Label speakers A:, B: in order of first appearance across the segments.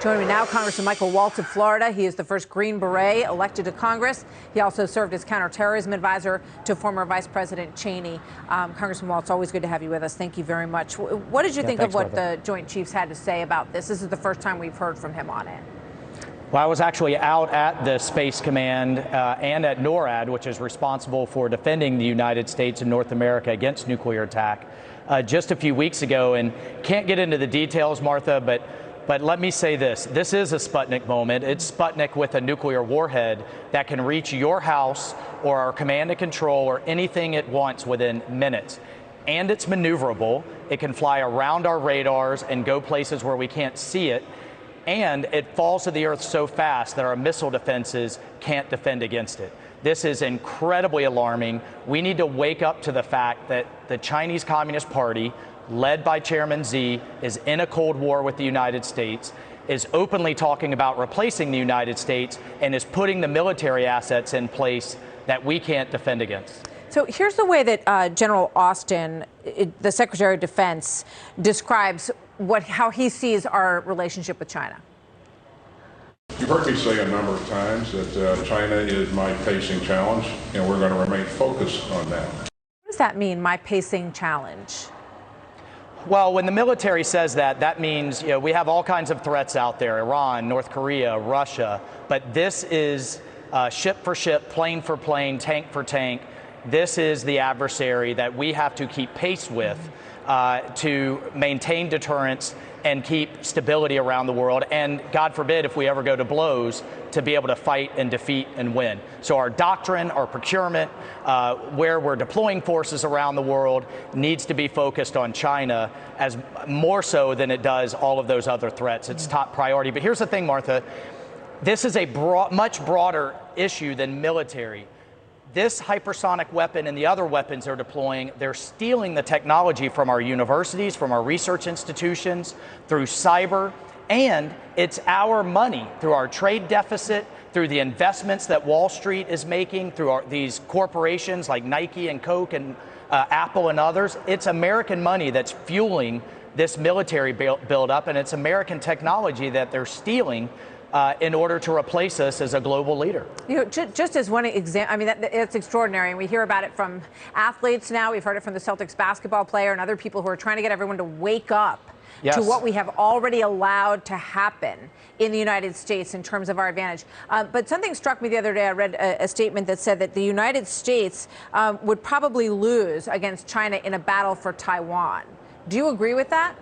A: Joining me now, Congressman Michael Waltz of Florida. He is the first Green Beret elected to Congress. He also served as counterterrorism advisor to former Vice President Cheney. Congressman Waltz, always good to have you with us. Thank you very much. What did you think of what the Joint Chiefs had to say about this? This is the first time we've heard from him on it.
B: Well, I was actually out at the Space Command and at NORAD, which is responsible for defending the United States and North America against nuclear attack, just a few weeks ago. And can't get into the details, Martha, but let me say this. This is a Sputnik moment. It's Sputnik with a nuclear warhead that can reach your house or our command and control or anything it wants within minutes. And it's maneuverable. It can fly around our radars and go places where we can't see it. And it falls to the earth so fast that our missile defenses can't defend against it. This is incredibly alarming. We need to wake up to the fact that the Chinese Communist Party, led by Chairman Xi, is in a Cold War with the United States, is openly talking about replacing the United States, and is putting the military assets in place that we can't defend against.
A: So here's the way that General Austin, the Secretary of Defense, describes how he sees our relationship with China.
C: You've heard me say a number of times that China is my pacing challenge, and we're going to remain focused on that.
A: What does that mean, my pacing challenge?
B: Well, when the military says that, that means we have all kinds of threats out there, Iran, North Korea, Russia, but this is ship for ship, plane for plane, tank for tank. This is the adversary that we have to keep pace with to maintain deterrence and keep stability around the world, and God forbid if we ever go to blows, to be able to fight and defeat and win. So our doctrine, our procurement, where we're deploying forces around the world needs to be focused on China as more so than it does all of those other threats. It's top priority. But here's the thing, Martha, this is a much broader issue than military. This hypersonic weapon and the other weapons they're deploying, they're stealing the technology from our universities, from our research institutions, through cyber, and it's our money through our trade deficit, through the investments that Wall Street is making, through these corporations like Nike and Coke and Apple and others. It's American money that's fueling this military buildup, and it's American technology that they're stealing in order to replace us as a global leader.
A: Just as one example, I mean, it's extraordinary, and we hear about it from athletes now. We've heard it from the Celtics basketball player and other people who are trying to get everyone to wake up to what we have already allowed to happen in the United States in terms of our advantage. But something struck me the other day. I read a statement that said that the United States would probably lose against China in a battle for Taiwan. Do you agree with that?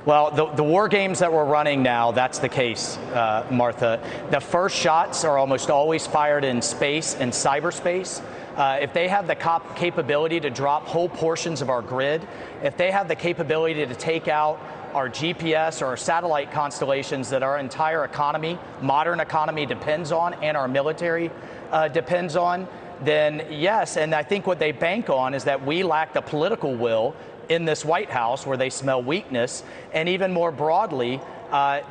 B: Well, the war games that we're running now, that's the case, Martha. The first shots are almost always fired in space and cyberspace. If they have the capability to drop whole portions of our grid, if they have the capability to take out our GPS or our satellite constellations that our entire economy, modern economy, depends on, and our military depends on, then yes. And I think what they bank on is that we lack the political will in this White House, where they smell weakness, and even more broadly,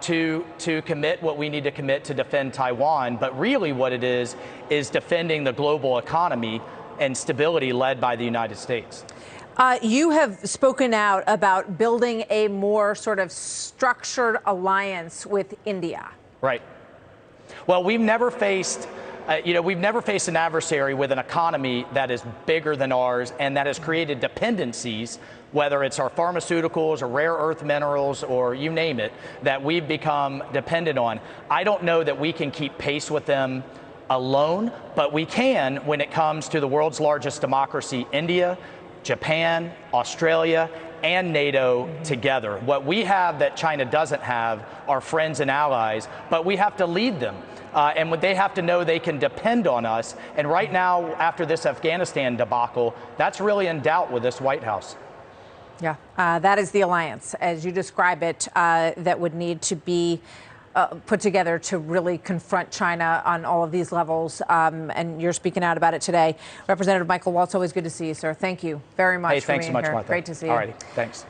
B: to commit what we need to commit to defend Taiwan. But really what it is defending the global economy and stability led by the United States.
A: You have spoken out about building a more sort of structured alliance with India.
B: Right. Well, we've never faced an adversary with an economy that is bigger than ours and that has created dependencies, whether it's our pharmaceuticals or rare earth minerals or you name it, that we've become dependent on. I don't know that we can keep pace with them alone, but we can when it comes to the world's largest democracy, India, Japan, Australia, and NATO together. What we have that China doesn't have are friends and allies, but we have to lead them. And they have to know they can depend on us. And right now, after this Afghanistan debacle, that's really in doubt with this White House.
A: Yeah, that is the alliance, as you describe it, that would need to be put together to really confront China on all of these levels. And you're speaking out about it today. Representative Michael Waltz, always good to see you, sir. Thank you very much for being here.
B: Thanks so much, Martha.
A: Great to see you.
B: All righty, thanks.